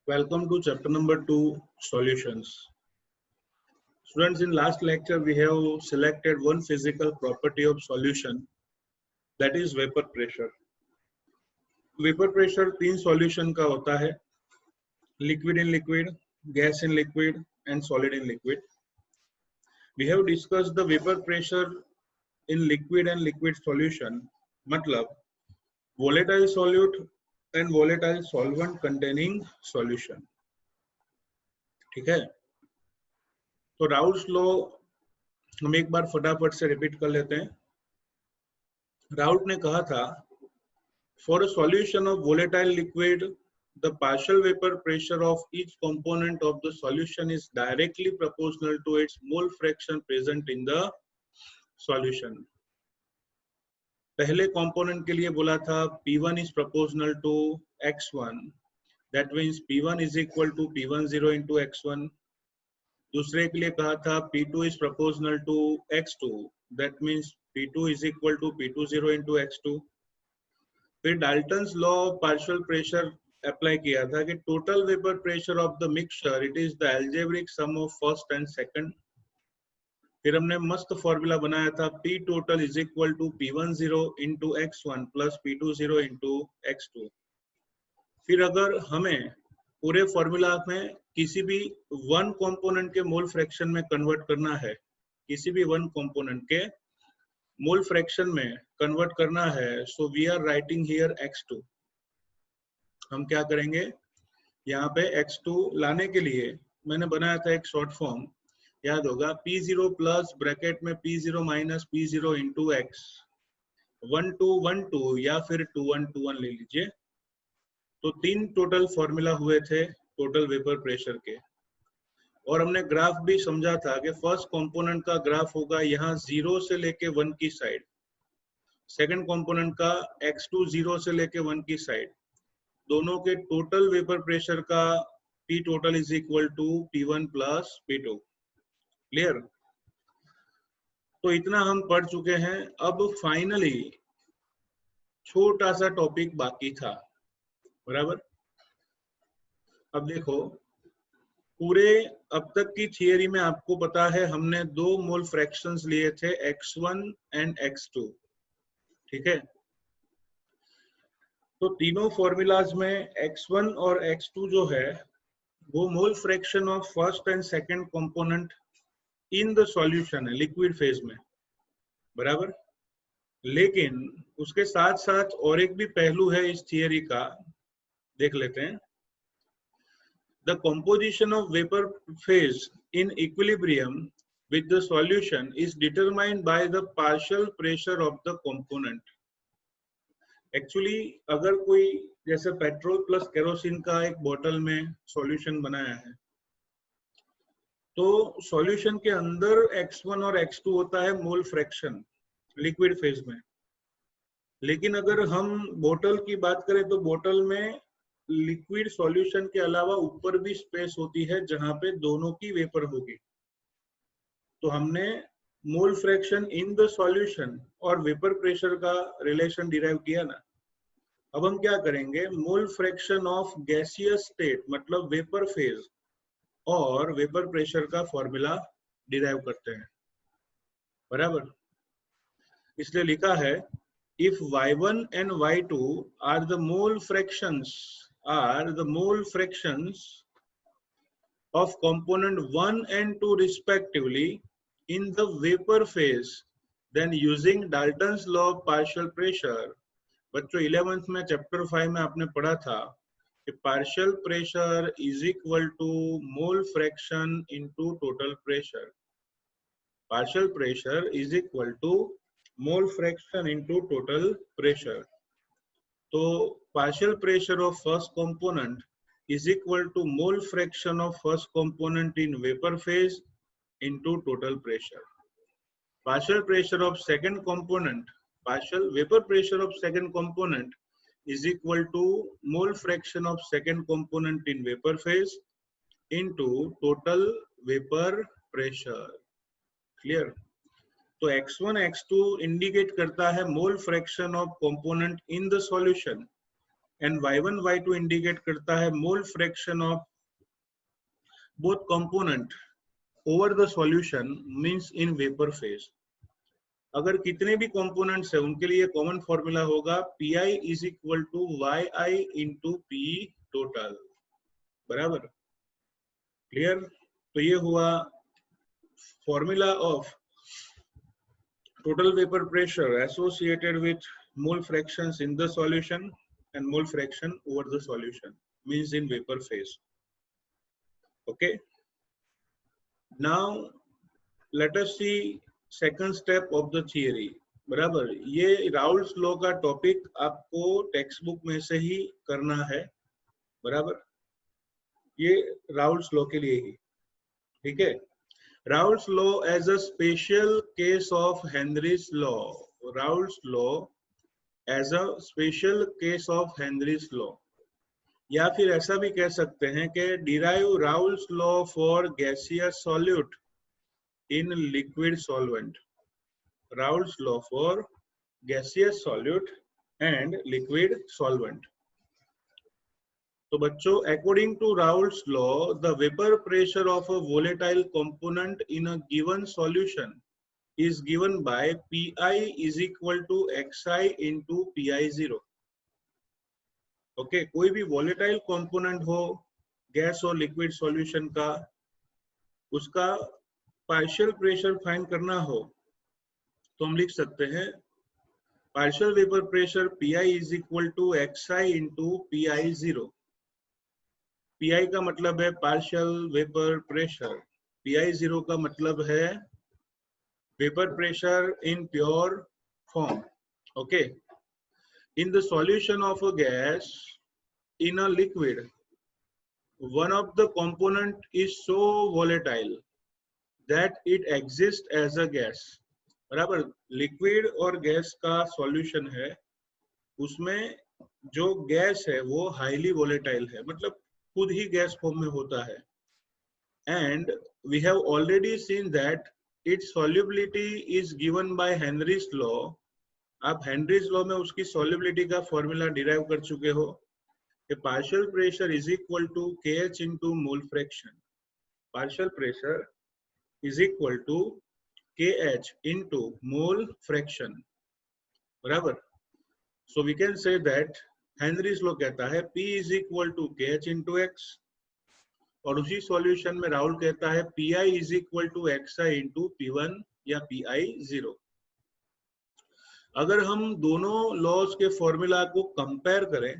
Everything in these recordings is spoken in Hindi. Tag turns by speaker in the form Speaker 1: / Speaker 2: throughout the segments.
Speaker 1: Welcome to chapter number 2, solutions. Students, in last lecture we have selected one physical property of solution, that is vapor pressure. Vapor pressure तीन solution का होता है, liquid in liquid, gas in liquid and solid in liquid. We have discussed the vapor pressure in liquid and liquid solution, मतलब volatile solute and volatile solvent containing solution. ठीक है, तो राउल्स लॉ हम एक बार फटाफट से रिपीट कर लेते हैं। राउल्ट ने कहा था, for a solution of volatile liquid the partial vapour pressure of each component of the solution is directly proportional to its mole fraction present in the solution. पहले कंपोनेंट के लिए बोला था P1 is proportional to x1, that means P1 is equal to P10 into x1। दूसरे के लिए कहा था P2 is proportional to x2, that means P2 is equal to P20 into x2। फिर Dalton's law of partial pressure apply किया था कि total vapour pressure of the mixture it is the algebraic sum of first and second. फिर हमने मस्त फॉर्मूला बनाया था P total is equal to P10 into x1 plus P20 into x2। फिर अगर हमें पूरे फॉर्मूला में किसी भी वन कंपोनेंट के मोल फ्रैक्शन में कन्वर्ट करना है, किसी भी वन कंपोनेंट के मोल फ्रैक्शन में कन्वर्ट करना है, so we are writing here x2। हम क्या करेंगे, यहाँ पे x2 लाने के लिए मैंने बनाया था एक शॉर्ट फॉर्म, याद होगा, P0 प्लस ब्रैकेट में P0 minus P0 into x, 1212 या फिर 2121 ले लीजिए। तो तीन टोटल फॉर्मूला हुए थे टोटल वेपर प्रेशर के, और हमने ग्राफ भी समझा था कि फर्स्ट कंपोनेंट का ग्राफ होगा यहाँ 0 से लेके 1 की साइड, सेकंड कंपोनेंट का x2 0 से लेके 1 की साइड, दोनों के टोटल वेपर प्रेशर का P total is equal to P1 plus P2। Clear? तो इतना हम पढ़ चुके हैं। अब फाइनली छोटा सा टॉपिक बाकी था, बराबर। अब देखो, पूरे अब तक की थियरी में आपको पता है हमने दो मोल फ्रैक्शंस लिए थे, x1 एंड x2, ठीक है। तो तीनों फॉर्मूलाज में x1 और x2 जो है वो मोल fraction of first and second component in the solution है, लिक्विड फेज में, बराबर। लेकिन उसके साथ साथ और एक भी पहलू है इस थियरी का, देख लेते हैं। The composition of vapour phase in equilibrium with the solution is determined by the partial pressure of the component. Actually अगर कोई जैसे पेट्रोल प्लस केरोसिन का एक बोतल में सॉल्यूशन बनाया है, तो सॉल्यूशन के अंदर x1 और x2 होता है मोल फ्रैक्शन लिक्विड फेज में। लेकिन अगर हम बोतल की बात करें तो बोतल में लिक्विड सॉल्यूशन के अलावा ऊपर भी स्पेस होती है जहां पे दोनों की वेपर होगी। तो हमने mole fraction in the solution और वेपर प्रेशर का रिलेशन डिराइव किया ना। अब हम क्या करेंगे, मोल फ्रैक्शन ऑफ गैसियस स्टेट मतलब वेपर फेज और वेपर प्रेशर का फॉर्मूला डिराइव करते हैं, बराबर। इसलिए लिखा है, if y1 and y2 are the mole fractions of component 1 and 2 respectively in the vapor phase, then using Dalton's law of partial pressure, बच्चों 11th में चैप्टर 5 में आपने पढ़ा था कि partial pressure is equal to mole fraction into total pressure. Partial pressure is equal to mole fraction into total pressure. तो partial pressure of first component is equal to mole fraction of first component in vapour phase into total pressure. Partial pressure of second component, partial vapor pressure of second component is equal to mole fraction of second component in vapor phase into total vapor pressure। clear? तो x1 x2 इंडिकेट करता है mole fraction of component in the solution, and y1 y2 indicate करता है mole fraction of both component over the solution means in vapour phase. अगर कितने भी कंपोनेंट्स है उनके लिए कॉमन फॉर्मूला होगा Pi is equal to Yi into P total, बराबर, क्लियर। तो ये हुआ formula of total vapor pressure associated with mole fractions in the solution and mole fraction over the solution means in vapor phase. Okay, now let us see second step of the theory, बराबर। ये राउल्स लॉ का टॉपिक आपको टेक्स्ट बुक में से ही करना है, बराबर, ये राउल्स लॉ के लिए ही, ठीक है। Raoult's law as a special case of Henry's law. Raoult's law as a special case of Henry's law. या फिर ऐसा भी कह सकते हैं कि derive Raoult's law for gaseous solute in liquid solvent. Raoult's law for gaseous solute and liquid solvent. तो बच्चों, according to Raoult's law, the vapor pressure of a volatile component in a given solution is given by Pi is equal to Xi into Pi0. Okay, कोई भी volatile component हो गैस और लिक्विड सॉल्यूशन का, उसका पार्शियल प्रेशर फाइंड करना हो तो हम लिख सकते हैं partial vapour pressure Pi is equal to Xi into Pi0. Pi का मतलब है पार्शियल वेपर प्रेशर, Pi0 का मतलब है vapour pressure in pure form. Okay, in the solution of a gas in a liquid one of the component is so volatile that it exist as a gas, बराबर। लिक्विड और गैस का सॉल्यूशन है, उसमें जो गैस है वो हाईली वोलेटाइल है, मतलब खुद ही गैस फॉर्म में होता है। And we have already seen that its solubility is given by Henry's law. आप हेनरीज लॉ में उसकी सॉल्युबिलिटी का फॉर्मूला डिराइव कर चुके हो कि partial pressure is equal to KH into mole fraction. Partial pressure is equal to KH into mole fraction, बराबर। So we can say that Henry's law कहता है P is equal to KH into X, और उसी सॉल्यूशन में राहुल कहता है Pi is equal to Xi into P1 या Pi0। अगर हम दोनों लॉज के फॉर्मूला को कंपेयर करें,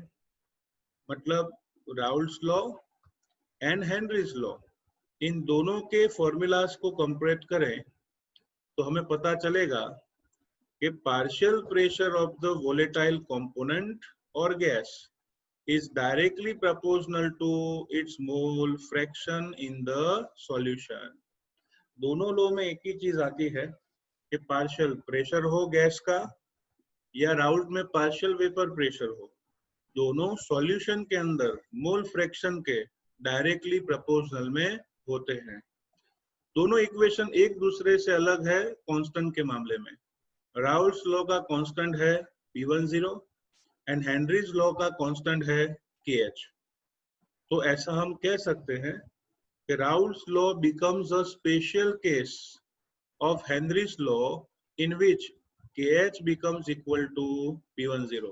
Speaker 1: मतलब Raoult's law and Henry's law, इन दोनों के फॉर्मूलाज को कंपेयर करें तो हमें पता चलेगा कि partial pressure of the volatile component or gas is directly proportional to its mole fraction in the solution. दोनों लॉ में एक ही चीज आती है कि पार्शियल प्रेशर हो गैस का या राउल्ट में पार्शियल वेपर प्रेशर हो, दोनों सॉल्यूशन के अंदर मोल फ्रैक्शन के डायरेक्टली प्रोपोर्शनल में होते हैं। दोनों इक्वेशन एक दूसरे से अलग है कांस्टेंट के मामले में। राउल्ट्स लॉ का कांस्टेंट है P10 एंड हेनरीज लॉ का कांस्टेंट है KH। तो ऐसा हम कह सकते हैं कि Raoult's law becomes a special case of Henry's law in which KH becomes equal to P10।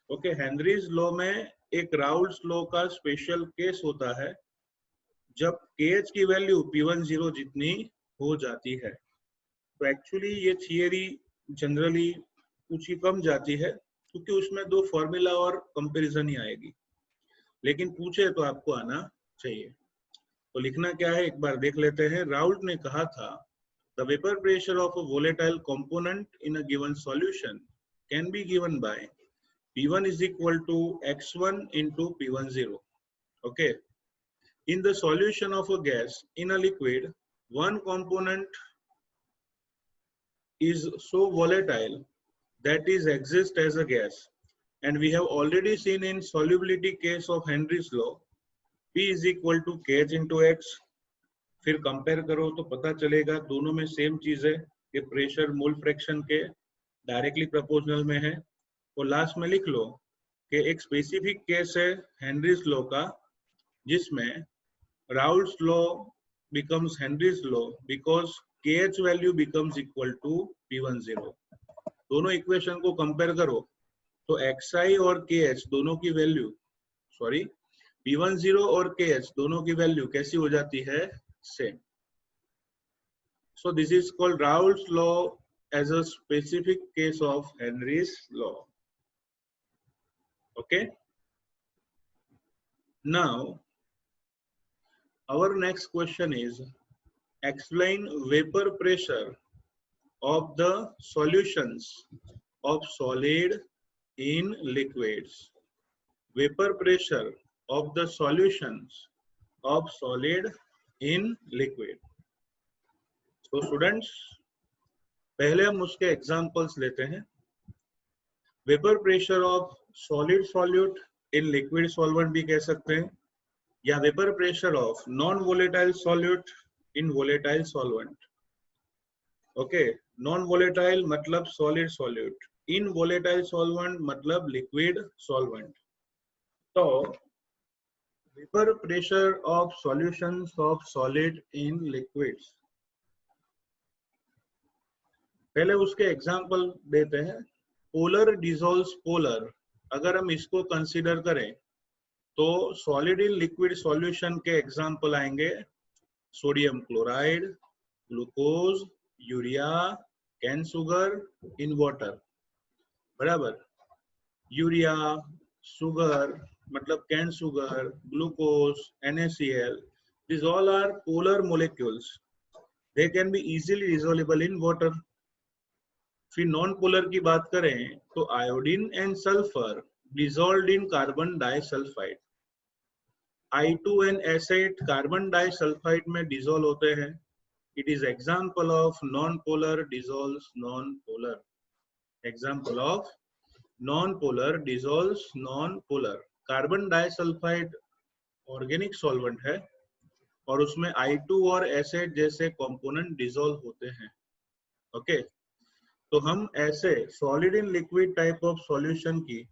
Speaker 1: Okay, Henry's law में एक राउल्ट्स लॉ का स्पेशल केस होता है जब KH की वैल्यू P10 जितनी हो जाती है। तो एक्चुअली ये थियरी जनरली कुछ ही कम जाती है क्योंकि उसमें दो फॉर्मूला और कंपैरिजन ही आएगी, लेकिन पूछे तो आपको आना चाहिए। तो लिखना क्या है एक बार देख लेते हैं। राउल्ट ने कहा था the vapour pressure of a volatile component in a given solution can be given by P1 is equal to X1 into P10. Okay, in the solution of a gas in a liquid, one component is so volatile that is exist as a gas, and we have already seen in solubility case of Henry's law P is equal to KH into X। फिर कंपेयर करो तो पता चलेगा दोनों में सेम चीज है कि प्रेशर मोल फ्रैक्शन के डायरेक्टली प्रोपोर्शनल में है। और लास्ट में लिख लो कि एक स्पेसिफिक केस है हेनरीज लॉ का, जिसमें Raoult's law becomes Henry's law because kh value becomes equal to P10। दोनों इक्वेशन को कंपेयर करो तो xi और kh दोनों की वैल्यू, सॉरी P10 और kh दोनों की वैल्यू कैसी हो जाती है, same. So this is called Raoult's law as a specific case of Henry's law. Okay. Now, our next question is, explain vapor pressure of the solutions of solid in liquids. Vapor pressure of the solutions of solid in liquid. So students, पहले हम उसके एग्जांपल्स लेते हैं। Vapour pressure of solid solute in liquid solvent भी कह सकते हैं, या vapour pressure of non volatile solute in volatile solvent. Okay, non volatile मतलब solid solute, in volatile solvent मतलब लिक्विड सॉल्वेंट। तो vapour pressure of solutions of solid in liquids, पहले उसके एग्जांपल देते हैं। पोलर डिसॉल्व्स पोलर, अगर हम इसको कंसीडर करें तो सॉलिड इन लिक्विड सॉल्यूशन के एग्जांपल आएंगे sodium chloride, glucose, urea, cane sugar in water. बराबर, यूरिया, शुगर मतलब cane sugar, glucose, NaCl, these all are polar molecules. They can be easily dissolvable in water. फिर नॉन पोलर की बात करें तो iodine and sulphur dissolved in carbon disulphide. I2 and S8 carbon disulphide में डिसॉल्व होते हैं। It is example of non polar dissolves non polar. Example of non polar dissolves non polar. Carbon disulphide organic solvent है और उसमें I2 और S8 जैसे कंपोनेंट डिसॉल्व होते हैं। ओके, तो हम ऐसे solid in liquid type of solution की,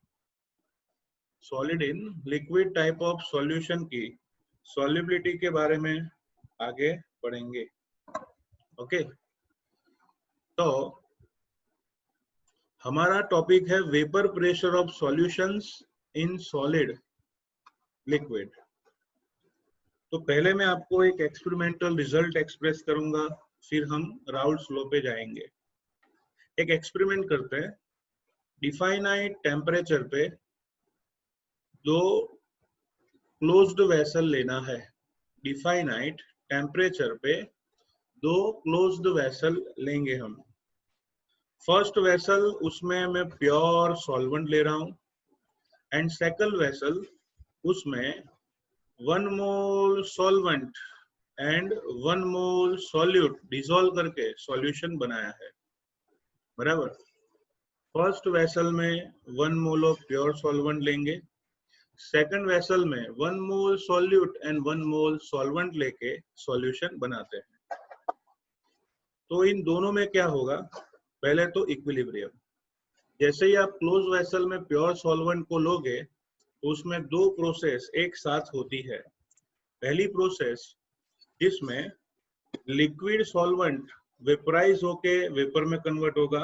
Speaker 1: solid in liquid type of solution की सॉल्युबिलिटी के बारे में आगे पढ़ेंगे। ओके, तो हमारा टॉपिक है vapour pressure of solutions in solid liquid. तो पहले मैं आपको एक एक्सपेरिमेंटल रिजल्ट एक्सप्रेस करूंगा, फिर हम राउल्ट्स लॉ पे जाएंगे। एक एक्सपेरिमेंट करते हैं। डिफाइनाइट टेम्परेचर पे दो क्लोज्ड वेसल लेना है। डिफाइनाइट टेम्परेचर पे दो क्लोज्ड वेसल लेंगे हम। फर्स्ट वेसल, उसमें मैं प्योर सॉल्वेंट ले रहा हूं, एंड सेकंड वेसल, उसमें 1 mole solvent and 1 mole solute dissolve करके सॉल्यूशन बनाया है। बराबर, फर्स्ट वेसल में 1 मोल ऑफ प्योर सॉल्वेंट लेंगे, सेकंड वेसल में 1 mole solute and 1 mole solvent लेके सॉल्यूशन बनाते हैं। तो इन दोनों में क्या होगा, पहले तो इक्विलिब्रियम। जैसे ही आप क्लोज वेसल में प्योर सॉल्वेंट को लोगे तो उसमें दो प्रोसेस एक साथ होती है। पहली प्रोसेस जिसमें लिक्विड सॉल्वेंट वेपराइज होके वेपर में कन्वर्ट होगा,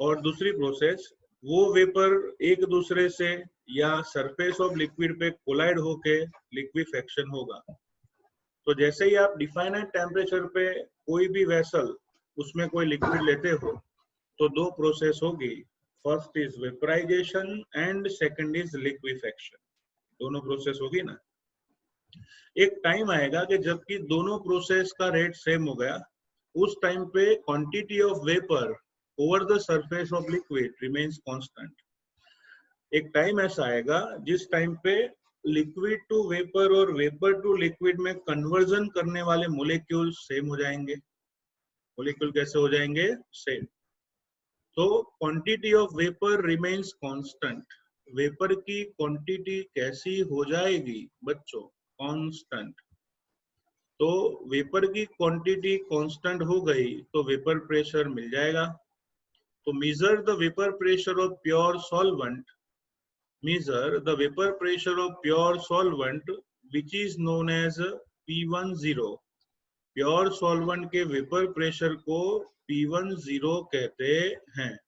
Speaker 1: और दूसरी प्रोसेस वो वेपर एक दूसरे से या सरफेस ऑफ लिक्विड पे कोलाइड होके लिक्विफेक्शन होगा। तो जैसे ही आप डिफाइनाइट टेम्परेचर पे कोई भी वेसल, उसमें कोई लिक्विड लेते हो तो दो प्रोसेस होगी। First is vaporisation and second is liquefaction. दोनों प्रोसेस होगी ना। एक टाइम आएगा कि जबकि दोनों प्रोसेस का रेट सेम हो गया, उस टाइम पे quantity of vapour over the surface of liquid remains constant. एक टाइम ऐसा आएगा जिस टाइम पे लिक्विड टू वेपर और वेपर टू लिक्विड में कन्वर्जन करने वाले मोलिक्यूल सेम हो जाएंगे। मोलिक्यूल कैसे हो जाएंगे, सेम। तो quantity of vapour remains constant. Vapour की क्वांटिटी कैसी हो जाएगी बच्चों, कांस्टेंट। तो वेपर की क्वांटिटी कांस्टेंट हो गई तो वेपर प्रेशर मिल जाएगा। तो measure the vapour pressure of pure solvent measure the vapor pressure of pure solvent which is known as P10. Pure solvent के वेपर प्रेशर को P10 कहते हैं.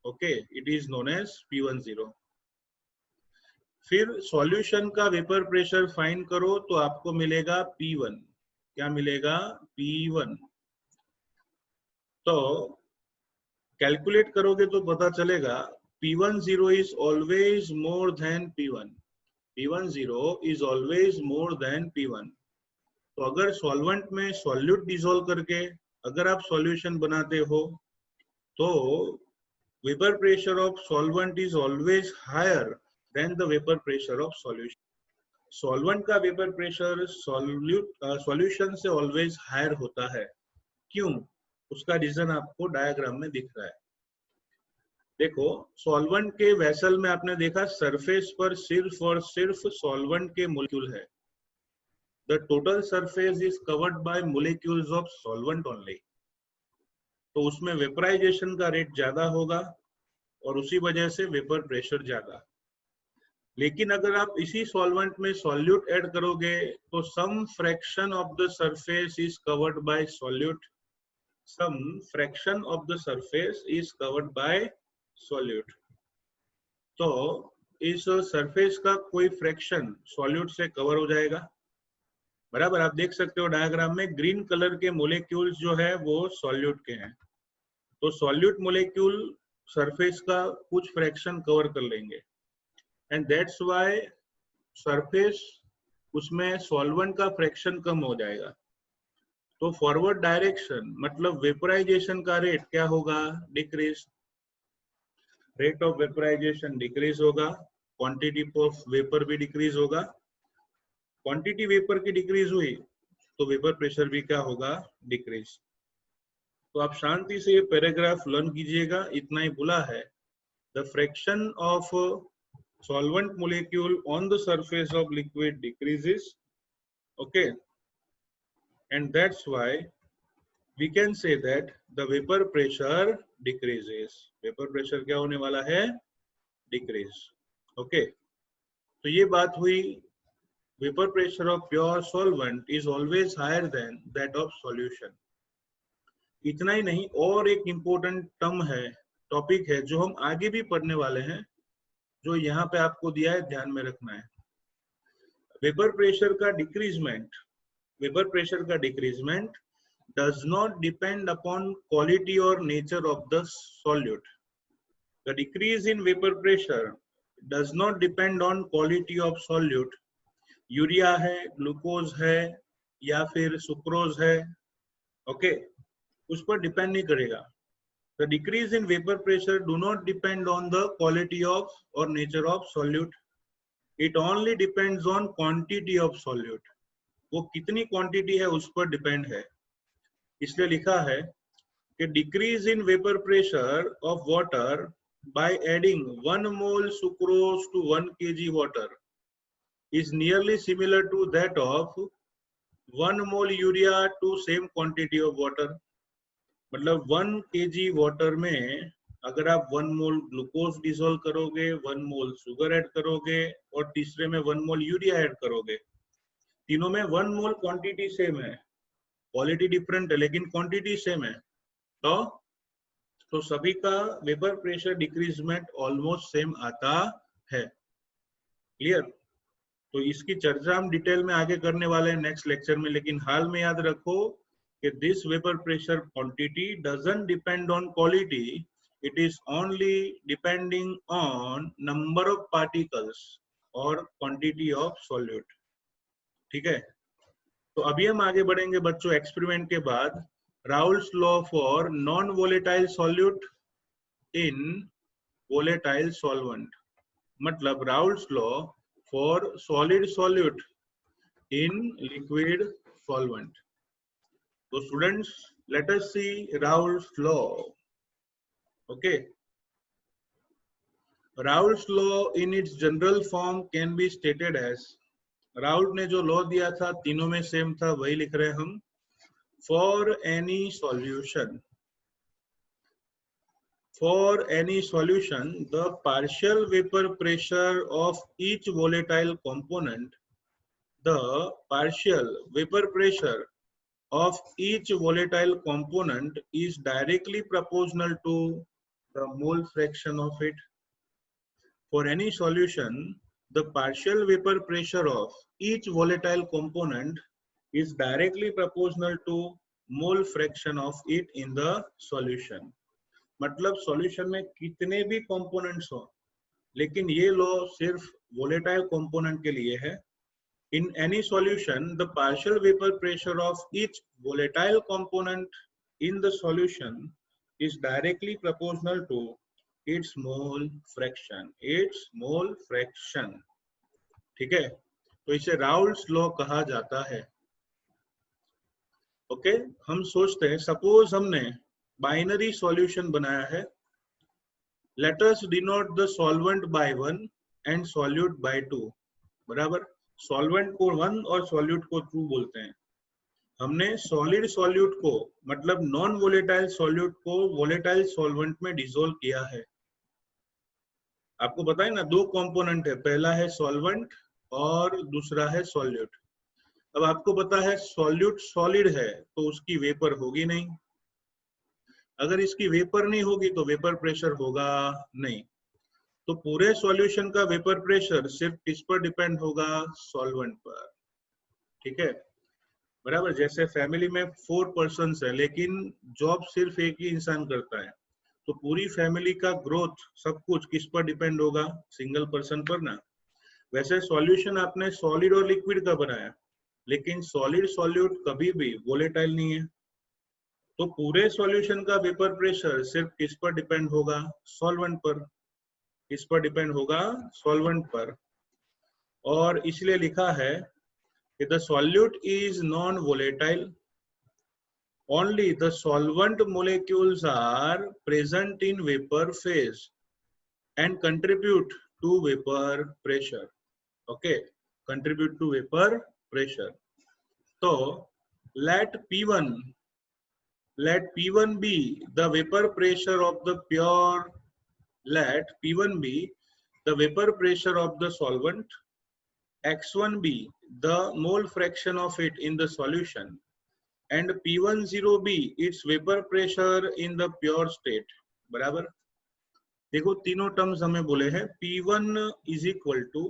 Speaker 1: Okay, it is known as P10. फिर सॉल्यूशन का वेपर प्रेशर फाइंड करो तो आपको मिलेगा P1. क्या मिलेगा? P1. तो कैलकुलेट करोगे तो पता चलेगा P10 is always more than P1. P10 is always more than P1. तो अगर सॉल्वेंट में सॉल्यूट डिसॉल्व करके अगर आप सॉल्यूशन बनाते हो तो vapour pressure of solvent is always higher than the vapour pressure of solution. Solvent का वेपर प्रेशर सॉल्यूशन से ऑलवेज हायर होता है. क्यों? उसका रीजन आपको डायग्राम में दिख रहा है. देखो, सॉल्वेंट के वेसल में आपने देखा सरफेस पर सिर्फ और सिर्फ सॉल्वेंट के मॉलिक्यूल है. The total surface is covered by molecules of solvent only. तो उसमें वेपराइजेशन का रेट ज्यादा होगा और उसी वजह से वेपर प्रेशर ज्यादा. लेकिन अगर आप इसी सॉल्वेंट में सॉल्यूट ऐड करोगे तो some fraction of the surface is covered by solute. Some fraction of the surface is covered by solute. तो इस सरफेस का कोई फ्रैक्शन सॉल्यूट से कवर हो जाएगा. बराबर, आप देख सकते हो डायग्राम में ग्रीन कलर के मोलेक्यूल्स जो है वो सॉल्यूट के हैं. तो सॉल्यूट मोलेक्यूल सरफेस का कुछ फ्रैक्शन कवर कर लेंगे एंड दैट्स व्हाई सरफेस उसमें सॉल्वेंट का फ्रैक्शन कम हो जाएगा. तो फॉरवर्ड डायरेक्शन मतलब वेपराइजेशन का रेट क्या होगा? Decrease. Rate of vaporisation decrease होगा, क्वांटिटी ऑफ वेपर भी डिक्रीज होगा. क्वांटिटी वेपर की डिक्रीज हुई तो वेपर प्रेशर भी क्या होगा? डिक्रीज. तो आप शांति से ये पैराग्राफ लर्न कीजिएगा. इतना ही बोला है, the fraction of solvent molecule on the surface of liquid decreases. Okay, and that's why we can say that the vapour pressure decreases. Vapour pressure क्या होने वाला है? डिक्रीज. ओके, तो ये बात हुई vapor pressure of pure solvent is always higher than that of solution. इतना ही नहीं, और एक इम्पोर्टेंट टर्म है, टॉपिक है जो हम आगे भी पढ़ने वाले हैं, जो यहाँ पे आपको दिया है, ध्यान में रखना है. वेपर प्रेशर का decreasement does not depend upon quality or nature of the solute. The decrease in vapor pressure does not depend on quality of solute. Urea है, ग्लूकोज है या फिर सुक्रोज है, ओके, उस पर डिपेंड नहीं करेगा. The decrease in vapour pressure do not depend on the quality of और nature of solute. It only depends on quantity of solute. वो कितनी क्वांटिटी है उस पर डिपेंड है. इसलिए लिखा है कि decrease in vapour pressure of water by adding 1 mole sucrose to 1 kg water is nearly similar to that of 1 mole urea to same quantity of water. मतलब 1 kg वाटर में अगर आप 1 मोल ग्लूकोज डिसॉल्व करोगे, 1 मोल शुगर ऐड करोगे और तीसरे में 1 मोल यूरिया ऐड करोगे, तीनों में 1 मोल क्वांटिटी सेम है, क्वालिटी डिफरेंट है लेकिन क्वांटिटी सेम है. तो सभी का vapour pressure decreasement almost same आता है. क्लियर? तो इसकी चर्चा हम डिटेल में आगे करने वाले हैं नेक्स्ट लेक्चर में. लेकिन हाल में याद रखो कि this vapour pressure quantity doesn't depend on quality, it is only depending on number of particles और क्वांटिटी ऑफ सॉल्यूट. ठीक है, तो अभी हम आगे बढ़ेंगे बच्चों एक्सपेरिमेंट के बाद. Raoult's law for non volatile solute in volatile solvent, मतलब Raoult's law for solid solute in liquid solvent. So students, let us see Raoult's law. Okay, Raoult's law in its general form can be stated as, Raoult ने जो लॉ दिया था तीनों में सेम था, वही लिख रहे हैं हम. For any solution For any solution, the partial vapor pressure of each volatile component, the partial vapor pressure of each volatile component is directly proportional to the mole fraction of it. For any solution, the partial vapor pressure of each volatile component is directly proportional to mole fraction of it in the solution. मतलब सॉल्यूशन में कितने भी कंपोनेंट्स हो, लेकिन ये लॉ सिर्फ वोलेटाइल कंपोनेंट के लिए है. In any solution, the partial vapor pressure of each volatile component in the solution is directly proportional to its mole fraction. Its mole fraction. ठीक है, तो इसे राउल्स लॉ कहा जाता है. ओके, हम सोचते हैं सपोज हमने बाइनरी सॉल्यूशन बनाया है. Let us denote the solvent by 1 and solute by 2. बराबर, सॉल्वेंट को 1 और सॉल्यूट को 2 बोलते हैं. हमने सॉलिड सॉल्यूट को मतलब नॉन वोलेटाइल सॉल्यूट को वोलेटाइल सॉल्वेंट में डिसोल्व किया है. आपको पता है ना, दो कंपोनेंट है, पहला है सॉल्वेंट और दूसरा है सॉल्यूट. अब आपको पता है सॉल्यूट सॉलिड है तो उसकी वेपर होगी नहीं. अगर इसकी वेपर नहीं होगी तो वेपर प्रेशर होगा नहीं. तो पूरे सॉल्यूशन का वेपर प्रेशर सिर्फ किस पर डिपेंड होगा? सॉल्वेंट पर. ठीक है, बराबर. जैसे फैमिली में 4 पर्सन्स है लेकिन जॉब सिर्फ एक ही इंसान करता है, तो पूरी फैमिली का ग्रोथ सब कुछ किस पर डिपेंड होगा? सिंगल पर्सन पर ना. वैसे सॉल्यूशन आपने सॉलिड और लिक्विड का बनाया, लेकिन सॉलिड सॉल्यूट कभी भी वोलेटाइल नहीं है, तो पूरे सॉल्यूशन का वेपर प्रेशर सिर्फ किस पर डिपेंड होगा? सॉल्वेंट पर. किस पर डिपेंड होगा? सॉल्वेंट पर. और इसलिए लिखा है कि the solute is non volatile, only the solvent molecules are present in vapour phase and contribute to vapour pressure. Okay, contribute to vapour pressure. तो let P1 be the vapor pressure of the pure, let P1 be the vapor pressure of the solvent, X1 be the mole fraction of it in the solution, and P10 be its vapor pressure in the pure state. बराबर. देखो तीनों टर्म्स हमें बोले हैं. P1 is equal to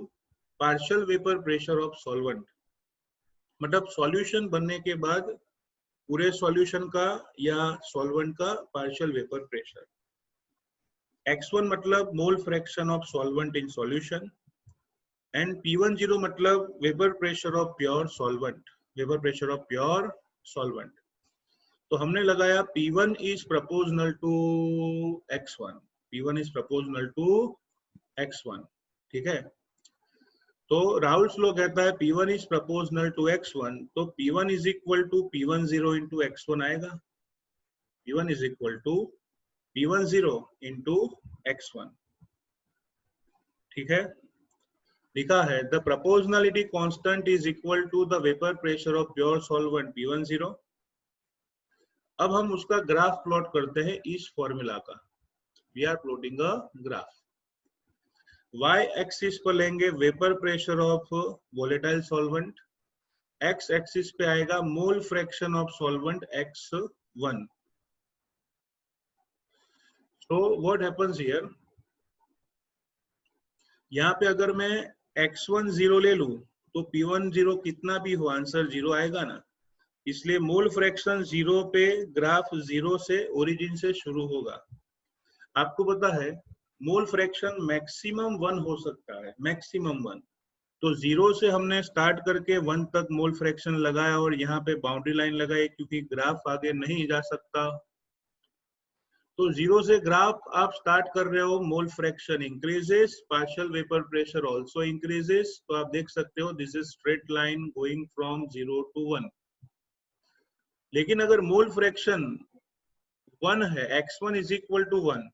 Speaker 1: partial vapor pressure of solvent, मतलब सॉल्यूशन बनने के बाद पूरे सॉल्यूशन का या सॉल्वेंट का पार्शियल वेपर प्रेशर. X1 मतलब mole fraction of solvent in solution, and P10 मतलब vapour pressure of pure solvent. Vapour pressure of pure solvent. तो हमने लगाया P1 is proportional to X1. P1 is proportional to X1. ठीक है, तो राउल्स लॉ कहता है P1 is proportional to X1, तो P1 is equal to P10 into X1 आएगा. P1 is equal to P10 into X1. ठीक है, लिखा है the proportionality constant is equal to the vapour pressure of pure solvent P10. अब हम उसका ग्राफ प्लॉट करते हैं इस फॉर्मूला का. We are plotting a graph. y axis पर लेंगे vapour pressure of volatile solvent, x axis पे आएगा mole fraction of solvent X1. So what happens here, यहाँ पे अगर मैं X1 0 ले लूं तो P10 कितना भी हो आंसर 0 आएगा ना. इसलिए मोल फ्रैक्शन 0 पे ग्राफ 0 से ओरिजिन से शुरू होगा. आपको पता है मोल फ्रैक्शन मैक्सिमम 1 हो सकता है, मैक्सिमम 1. तो 0 से हमने स्टार्ट करके 1 तक मोल फ्रैक्शन लगाया और यहाँ पे बाउंड्री लाइन लगाई क्योंकि ग्राफ आगे नहीं जा सकता. तो 0 से ग्राफ आप स्टार्ट कर रहे हो, mole fraction increases, partial vapour pressure also increases. तो आप देख सकते हो this is straight line going from 0 to 1. लेकिन अगर मोल फ्रैक्शन 1 है, X1 इज इक्वल टू 1,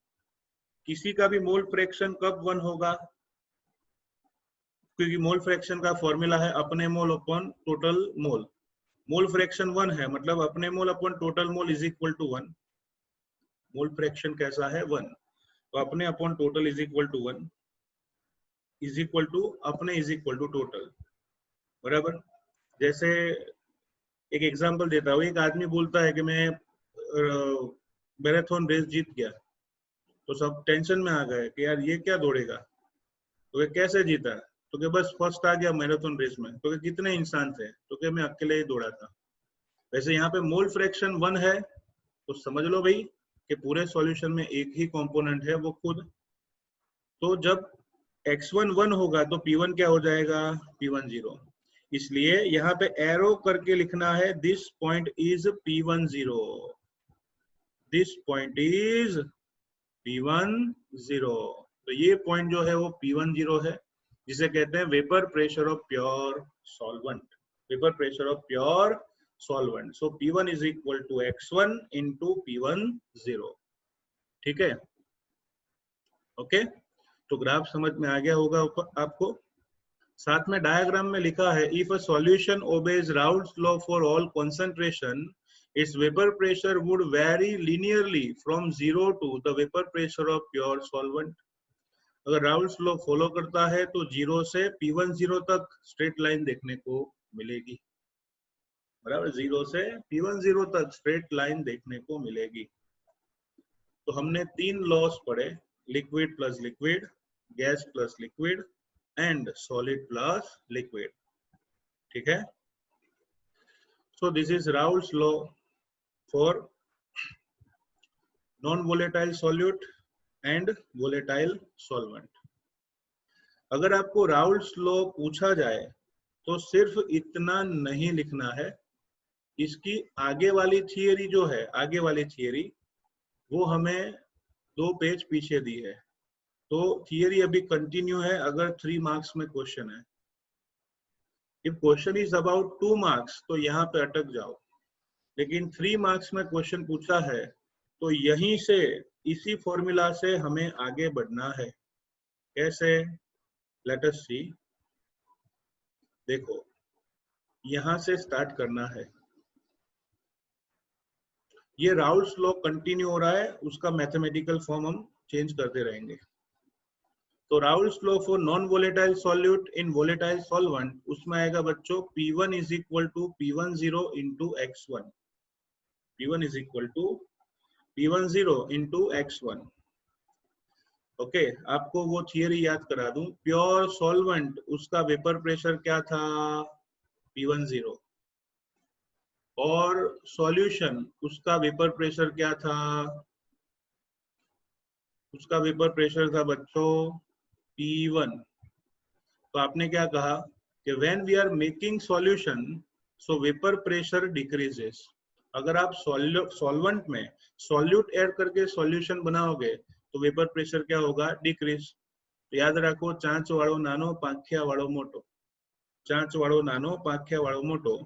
Speaker 1: किसी का भी मोल फ्रैक्शन कब 1 होगा? क्योंकि मोल फ्रैक्शन का फॉर्मूला है अपने mole upon total mole. Mole fraction 1 है मतलब अपने mole upon total mole is equal to 1. Mole fraction कैसा है? 1. तो अपने upon total is equal to 1 is equal to अपने इज इक्वल टू टोटल, बराबर। जैसे एक एग्जांपल देता हूँ, एक आदमी बोलता है कि मैं मैराथन रेस जीत गया, तो सब टेंशन में आ गए कि यार ये क्या दौड़ेगा, तो ये कैसे जीता, तो कि बस फर्स्ट आ गया मैराथन रेस में, तो कि कितने इंसान थे, तो कि मैं अकेले ही दौड़ा था। वैसे यहाँ पे मोल फ्रैक्शन 1 है, तो समझ लो भाई कि पूरे सॉल्यूशन में एक ही कंपोनेंट है, वो खुद। तो जब x1 1 होगा तो p1 क्या हो जाएगा, p1 0। इसलिए यहाँ पे एरो करके लिखना है this point is p1 0, this point is p1 0। तो ये पॉइंट जो है वो p1 0 है, जिसे कहते हैं vapour pressure of pure solvent, vapour pressure of pure solvent. So p1 is equal to x1 into p1 0। ठीक है, ओके। तो ग्राफ समझ में आ गया होगा आपको। साथ में डायग्राम में लिखा है if a solution obeys Raoul's law for all concentration, its vapor pressure would vary linearly from 0 to the vapor pressure of pure solvent। अगर राउल्स लॉ फॉलो करता है तो 0 से P1 0 तक स्ट्रेट लाइन देखने को मिलेगी, बराबर। 0 से P1 0 तक स्ट्रेट लाइन देखने को मिलेगी। तो हमने 3 लॉस पढ़े, liquid plus liquid, gas plus liquid and solid plus liquid. ठीक है, so this is Raoul's law for non volatile solute and volatile solvent. अगर आपको राउल्स लॉ पूछा जाए तो सिर्फ इतना नहीं लिखना है, इसकी आगे वाली थियरी जो है, आगे वाली थियरी वो हमें 2 पेज पीछे दी है। तो थियरी अभी कंटिन्यू है। अगर 3 मार्क्स में क्वेश्चन है, if question is about 2 marks तो यहाँ पे अटक जाओ, लेकिन 3 मार्क्स में क्वेश्चन पूछा है तो यहीं से, इसी फॉर्मूला से हमें आगे बढ़ना है। कैसे, लेट अस सी। देखो, यहां से स्टार्ट करना है। ये राउल्स लॉ कंटिन्यू हो रहा है, उसका मैथमेटिकल फॉर्म हम चेंज करते रहेंगे। तो Raoult's law for non volatile solute in volatile solvent, उसमें आएगा बच्चों P1 is equal to P10 into x1, P1 is equal to P10 into x1। Okay, आपको वो थियरी याद करा दूं, प्योर सॉल्वेंट उसका वेपर प्रेशर क्या था, P10, और सॉल्यूशन उसका वेपर प्रेशर क्या था, उसका वेपर प्रेशर था बच्चों P1। तो आपने क्या कहा कि when we are making solution so vapour pressure decreases. अगर आप सॉल्वेंट में सॉल्यूट ऐड करके सॉल्यूशन बनाओगे तो वेपर प्रेशर क्या होगा, डिक्रीज। तो याद रखो, चांच वाळो नानो पांख्या वाळो मोटो, चांच वाळो नानो पांख्या वाळो मोटो,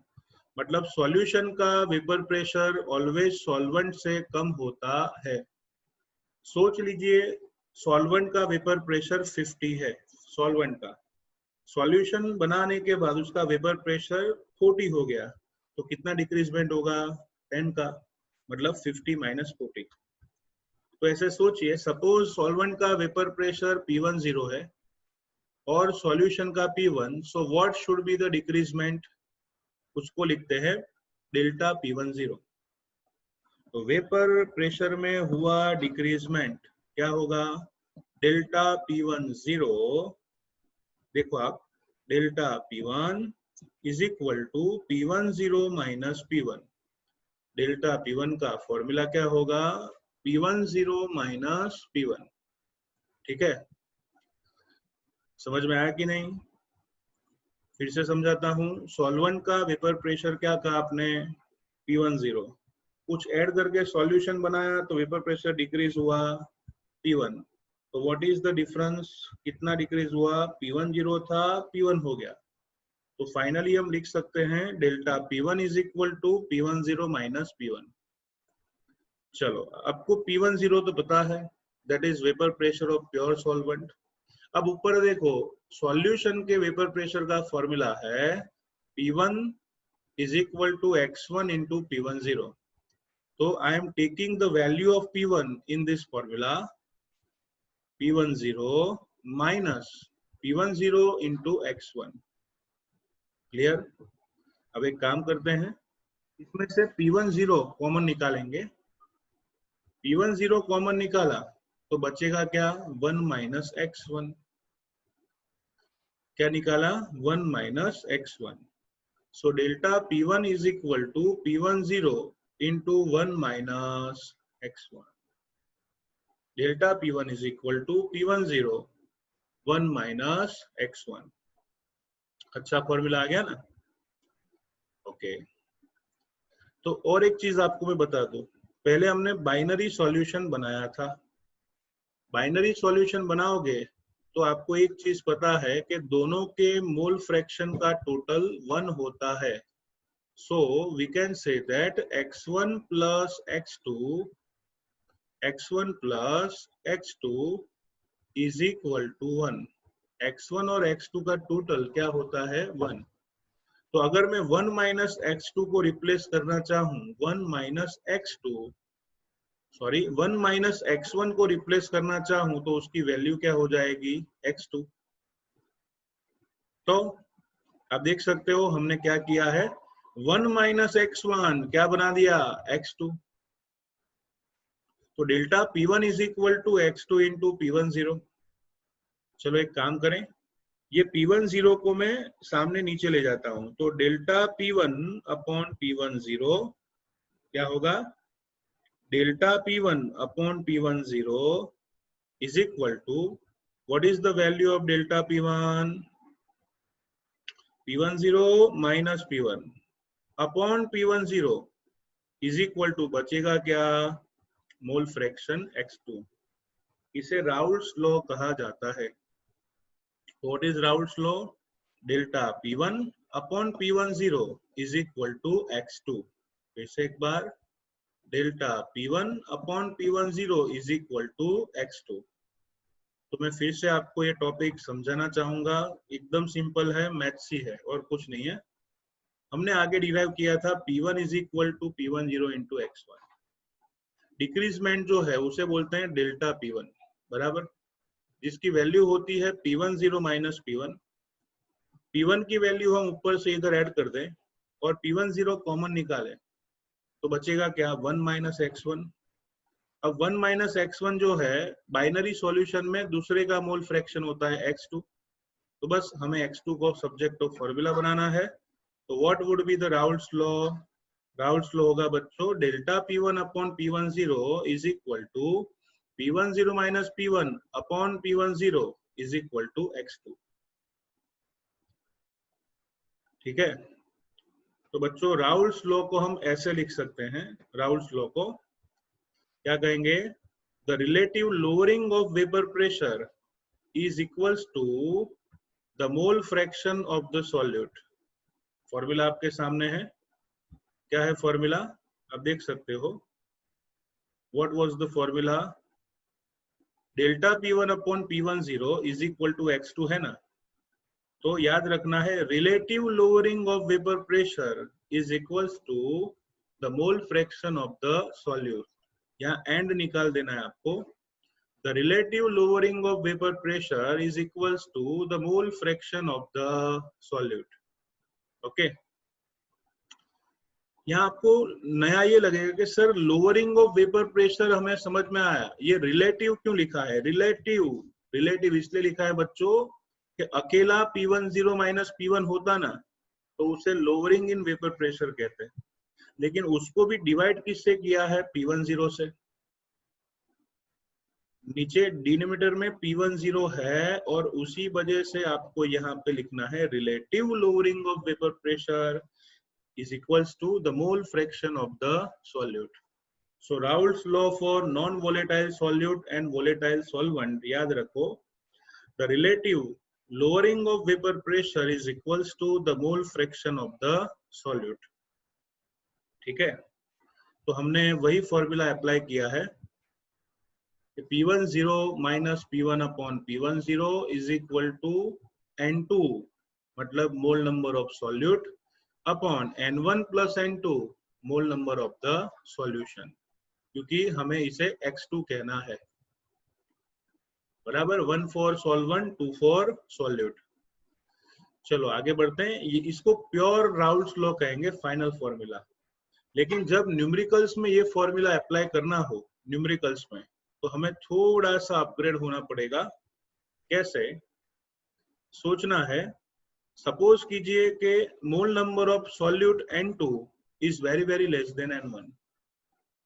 Speaker 1: मतलब सॉल्यूशन का वेपर प्रेशर ऑलवेज सॉल्वेंट से कम होता है। सोच लीजिए, सॉल्वेंट का वेपर प्रेशर 50 है, सॉल्वेंट का, सॉल्यूशन बनाने के बाद उसका वेपर प्रेशर 40 हो गया, तो कितना डिक्रीजमेंट होगा, 10 का, मतलब 50 माइनस 40। तो ऐसे सोचिए, सपोज सॉल्वेंट का वेपर प्रेशर P10 है और सॉल्यूशन का P1, so what should be the decreasement, उसको लिखते हैं डेल्टा P10। तो वेपर प्रेशर में हुआ डिक्रीजमेंट क्या होगा, डेल्टा P10। देखो आप, delta P1 is equal to P10 minus P1। Delta P1 का फॉर्मूला क्या होगा, P10 माइनस P1। ठीक है, समझ में आया कि नहीं, फिर से समझाता हूँ। सॉल्वेंट का वेपर प्रेशर क्या कहा आपने, P10, कुछ ऐड करके सॉल्यूशन बनाया तो वेपर प्रेशर डिक्रीज हुआ P1। तो व्हाट इज द डिफरेंस, कितना डिक्रीज हुआ, P10 था P1 हो गया। तो फाइनली हम लिख सकते हैं delta P1 is equal to P10 minus P1। चलो, आपको P10 तो पता है, that is vapour pressure of pure solvent. अब ऊपर देखो, सॉल्यूशन के वेपर प्रेशर का फॉर्मूला है P1 is equal to x1 into P10। तो I am taking the value of P1 in this formula P10 minus P10 into x1। Clear? अब एक काम करते हैं, इसमें से P10 कॉमन निकालेंगे। P10 कॉमन निकाला तो बचेगा क्या? 1 माइनस x1। क्या निकाला? 1 minus x1। So delta P1 is equal to P10 into 1 minus x1। Delta P1 is equal to P10 1 minus x1। अच्छा फॉर्मूला आ गया ना? ओके। तो और एक चीज आपको मैं बता दूं, पहले हमने बाइनरी सॉल्यूशन बनाया था। बाइनरी सॉल्यूशन बनाओगे तो आपको एक चीज पता है कि दोनों के मोल फ्रैक्शन का टोटल 1 होता है। So we can say that x1 plus x1 plus x2 is equal to 1। x1 और x2 का टोटल क्या होता है? 1। तो अगर मैं 1 माइनस x2 को रिप्लेस करना चाहूं, 1 माइनस x1 को रिप्लेस करना चाहूं तो उसकी वैल्यू क्या हो जाएगी? x2। तो आप देख सकते हो हमने क्या किया है, 1 माइनस x1 क्या बना दिया? x2। तो delta P1 is equal to x2 into P10। चलो एक काम करें, ये P10 को मैं सामने नीचे ले जाता हूं, तो डेल्टा P1 अपॉन P10 क्या होगा? Delta P1 upon P10 is equal to, what is the value of delta P1? P10 minus P1 upon P10 is equal to बचेगा क्या? Mole fraction x2। इसे राउल्ट्स लॉ कहा जाता है। What is Raoult's law? Delta P1 upon P10 is equal to x2। फिर से एक बार, delta P1 upon P10 is equal to x2। तो मैं फिर से आपको ये टॉपिक समझाना चाहूंगा, एकदम सिंपल है, मैथ्स ही है और कुछ नहीं है। हमने आगे डिराइव किया था P1 is equal to P10 into x1। Decrement जो है उसे बोलते हैं डेल्टा P1, बराबर, जिसकी वैल्यू होती है P10 माइनस P1। P1 की वैल्यू हम ऊपर से इधर ऐड कर दें और P10 कॉमन निकालें तो बचेगा क्या? 1 माइनस x1। अब 1 माइनस x1 जो है बाइनरी सॉल्यूशन में दूसरे का मोल फ्रैक्शन होता है x2। तो बस हमें x2 को सब्जेक्ट ऑफ फॉर्मूला बनाना है। तो what would be the Raoult's law? Raoult's law होगा बच्चों, delta P1 upon P10 is equal to P10 minus P1 upon P10 is equal to x2। ठीक है? तो बच्चों राउल्ट्स लॉ को हम ऐसे लिख सकते हैं, राउल्ट्स लॉ को क्या कहेंगे? The relative lowering of vapour pressure is equals to the mole fraction of the solute. Formula आपके सामने है, क्या है फॉर्मूला? आप देख सकते हो। What was the formula? Delta P1 upon P10 is equal to x2 है ना? तो याद रखना है, relative lowering of vapour pressure is equals to the mole fraction of the solute. यहाँ एंड निकाल देना है आपको। The relative lowering of vapour pressure is equals to the mole fraction of the solute. Okay, यहाँ आपको नया ये लगेगा कि sir lowering of vapour pressure हमें समझ में आया, ये रिलेटिव क्यों लिखा है? रिलेटिव इसलिए लिखा है बच्चों कि अकेला P10 माइनस P1 होता ना तो उसे लोअरिंग इन वेपर प्रेशर कहते हैं, लेकिन उसको भी डिवाइड किससे किया है? P10 से। नीचे डिनोमिनेटर में P10 है और उसी वजह से आपको यहाँ पे लिखना है relative lowering of vapour pressure is equals to the mole fraction of the solute. So Raoult's law for non-volatile solute and volatile solvent, याद रखो, the relative lowering of vapor pressure is equals to the mole fraction of the solute. ठीक है? तो हमने वही फॉर्मूला अप्लाई किया है, P10 minus P1 upon P10 is equal to N2 मतलब mole number of solute upon N1 plus N2 mole number of the solution, क्योंकि हमें इसे x2 कहना है। बराबर, 1 फॉर सॉल्वेंट 2 फॉर सॉल्यूट। चलो आगे बढ़ते हैं, ये इसको प्योर राउल्ट्स लॉ कहेंगे, फाइनल फॉर्मूला। लेकिन जब न्यूमेरिकल्स में ये फॉर्मूला अप्लाई करना हो न्यूमेरिकल्स में, तो हमें थोड़ा सा अपग्रेड होना पड़ेगा। कैसे सोचना है, सपोज कीजिए कि mole number of solute N2 is very less than N1।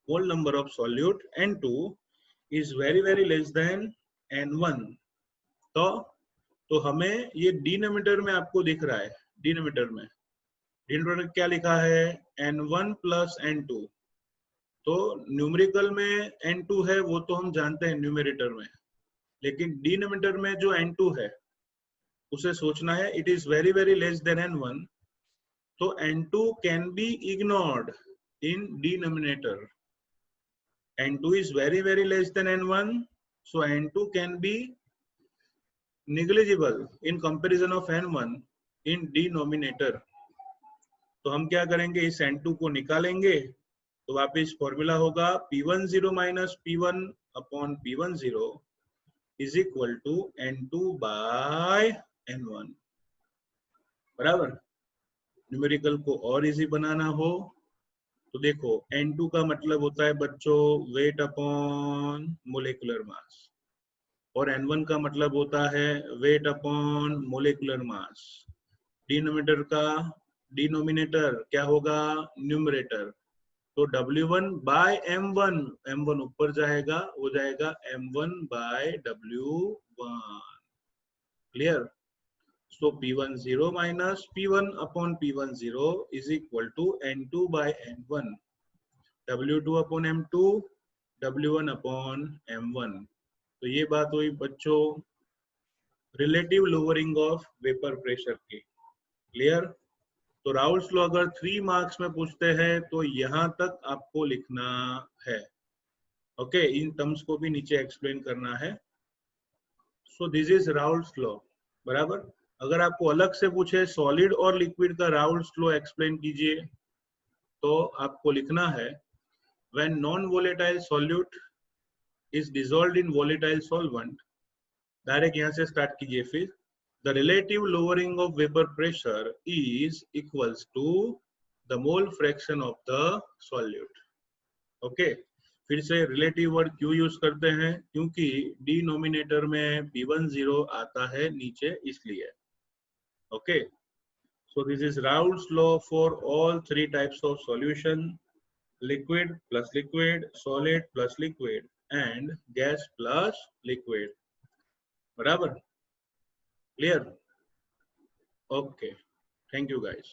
Speaker 1: Mole number of solute N2 is very less than N1। तो हमें ये डिनोमिनेटर में आपको दिख रहा है, डिनोमिनेटर क्या लिखा है, N1 प्लस N2। तो न्यूमेरिकल में N2 है वो तो हम जानते हैं न्यूमेरेटर में, लेकिन डिनोमिनेटर में जो N2 है उसे सोचना है, it is very less than N1। तो N2 can be ignored in denominator. N2 is very less than N1, so N2 can be negligible in comparison of N1 in denominator। तो हम क्या करेंगे, इस N2 को निकालेंगे, तो वापिस फॉर्मूला होगा P10 minus P1 upon P10 is equal to N2 by N1। बराबर। न्यूमेरिकल को और इजी बनाना हो तो देखो, N2 का मतलब होता है बच्चों वेट अपॉन मोलेकुलर मास, और N1 का मतलब होता है weight upon molecular mass. Denominator क्या होगा, न्यूमरेटर। तो W1 बाय M1, M1 ऊपर जाएगा, हो जाएगा M1 by W1। Clear. So P10 minus P1 upon P10 is equal to N2 by N1, W2 upon M2, W1 upon M1। तो ये बात हुई बच्चों relative lowering of vapour pressure की। क्लियर। तो राउल्ट्स लॉ अगर 3 मार्क्स में पूछते हैं तो यहां तक आपको लिखना है। ओके, इन टर्म्स को भी नीचे एक्सप्लेन करना है। So this is Raoult's law. बराबर। अगर आपको अलग से पूछे सॉलिड और लिक्विड का राउल्ट्स लॉ एक्सप्लेन कीजिए, तो आपको लिखना है when non volatile solute is dissolved in volatile solvent. Direct यहां से स्टार्ट कीजिए, फिर the relative lowering of vapor pressure is equals to the mole fraction of the solute। Okay, फिर से रिलेटिव वर्ड क्यों यूज करते हैं, क्योंकि डिनोमिनेटर में P10 आता है नीचे, इसलिए। Okay, so this is Raoult's law for all 3 types of solution: liquid plus liquid, solid plus liquid, and gas plus liquid। बराबर। Clear. Okay, thank you guys.